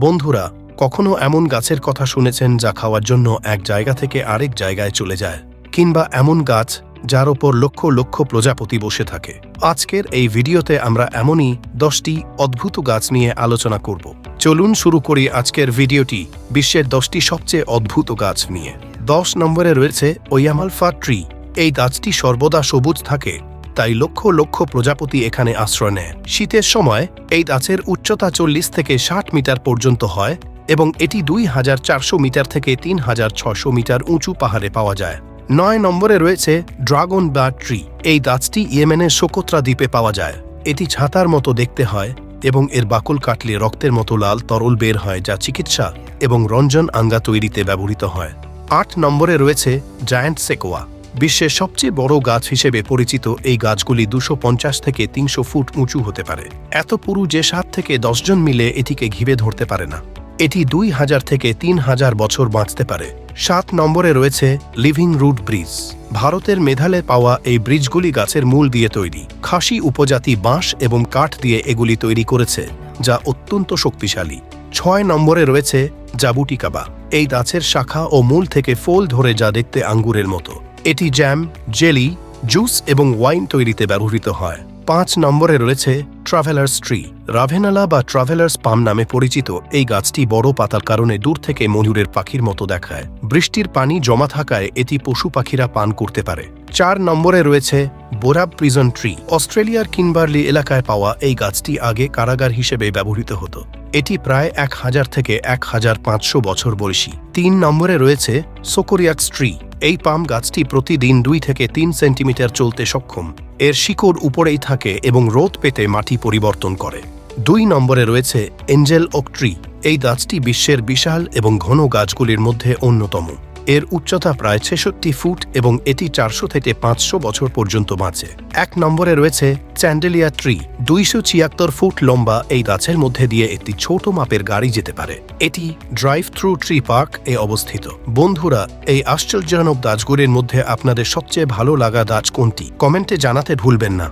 বন্ধুরা, কখনো এমন গাছের কথা শুনেছেন যা খাওয়ার জন্য এক জায়গা থেকে আরেক জায়গায় চলে যায়, কিংবা এমন গাছ যার ওপর লক্ষ লক্ষ প্রজাপতি বসে থাকে? আজকের এই ভিডিওতে আমরা এমনই 10টি অদ্ভুত গাছ নিয়ে আলোচনা করব। চলুন শুরু করি আজকের ভিডিওটি বিশ্বের 10টি সবচেয়ে অদ্ভুত গাছ নিয়ে। 10 নম্বরে রয়েছে ওয়ামালফা ট্রি। এই গাছটি সর্বদা সবুজ থাকে, তাই লক্ষ লক্ষ প্রজাপতি এখানে আশ্রয় নেয়। শীতের সময় এই গাছের উচ্চতা 40 থেকে 60 মিটার পর্যন্ত হয় এবং এটি 2400 মিটার থেকে 3600 মিটার উঁচু পাহাড়ে পাওয়া যায়। 9 নম্বরে রয়েছে ড্রাগন বা ট্রি। এই গাছটি ইয়েমেনের সোকোত্রা দ্বীপে পাওয়া যায়। এটি ছাতার মতো দেখতে হয় এবং এর বাকল কাটলে রক্তের মতো লাল তরল বের হয়, যা চিকিৎসা এবং রঞ্জন আঙ্গা তৈরিতে ব্যবহৃত হয়। 8 নম্বরে রয়েছে জায়ান্ট সেকোয়া। বিশ্বের সবচেয়ে বড় গাছ হিসেবে পরিচিত এই গাছগুলি 250 থেকে 300 ফুট উঁচু হতে পারে। এত পুরু যে 7 থেকে 10 জন মিলে এটিকে ঘিরে ধরতে পারে না। এটি 2000 থেকে 3000 বছর বাঁচতে পারে। 7 নম্বরে রয়েছে লিভিং রুট ব্রিজ। ভারতের মেঘালয়ে পাওয়া এই ব্রিজগুলি গাছের মূল দিয়ে তৈরি। খাসি উপজাতি বাঁশ এবং কাঠ দিয়ে এগুলি তৈরি করেছে, যা অত্যন্ত শক্তিশালী। 6 নম্বরে রয়েছে জাবুটিকাবা। এই গাছের শাখা ও মূল থেকে ফল ধরে, যা দেখতে আঙ্গুরের মতো। এটি জ্যাম, জেলি, জুস এবং ওয়াইন তৈরিতে ব্যবহৃত হয়। 5 নম্বরে রয়েছে ট্রাভেলার্স ট্রি। রাভেনালা বা ট্রাভেলার্স পাম নামে পরিচিত এই গাছটি বড় পাতার কারণে দূর থেকে ময়ূরের পাখির মতো দেখায়। বৃষ্টির পানি জমা থাকায় এটি পশু পাখিরা পান করতে পারে। 4 নম্বরে রয়েছে বোরাব প্রিজন ট্রি। অস্ট্রেলিয়ার কিনবার্লি এলাকায় পাওয়া এই গাছটি আগে কারাগার হিসেবে ব্যবহৃত হতো। এটি প্রায় 1000 থেকে 1500 বছর বয়সী। 3 নম্বরে রয়েছে সোকোরিয়াক্স ট্রি। এই পাম গাছটি প্রতিদিন 2 থেকে 3 সেন্টিমিটার চলতে সক্ষম। এর শিকড় উপরেই থাকে এবং রোদ পেতে মাটি পরিবর্তন করে। 2 নম্বরে রয়েছে এঞ্জেল ওক ট্রি। এই গাছটি বিশ্বের বিশাল এবং ঘন গাছগুলির মধ্যে অন্যতম। এর উচ্চতা প্রায় 66 ফুট এবং এটি 400 থেকে 500 বছর পর্যন্ত বাঁচে। 1 নম্বরে রয়েছে চ্যান্ডেলিয়া ট্রি। 276 ফুট লম্বা এই গাছের মধ্যে দিয়ে একটি ছোট মাপের গাড়ি যেতে পারে। এটি ড্রাইভ থ্রু ট্রি পার্ক এ অবস্থিত। বন্ধুরা, এই আশ্চর্যজনক গাছগুলির মধ্যে আপনাদের সবচেয়ে ভালো লাগা গাছ কোনটি? কমেন্টে জানাতে ভুলবেন না।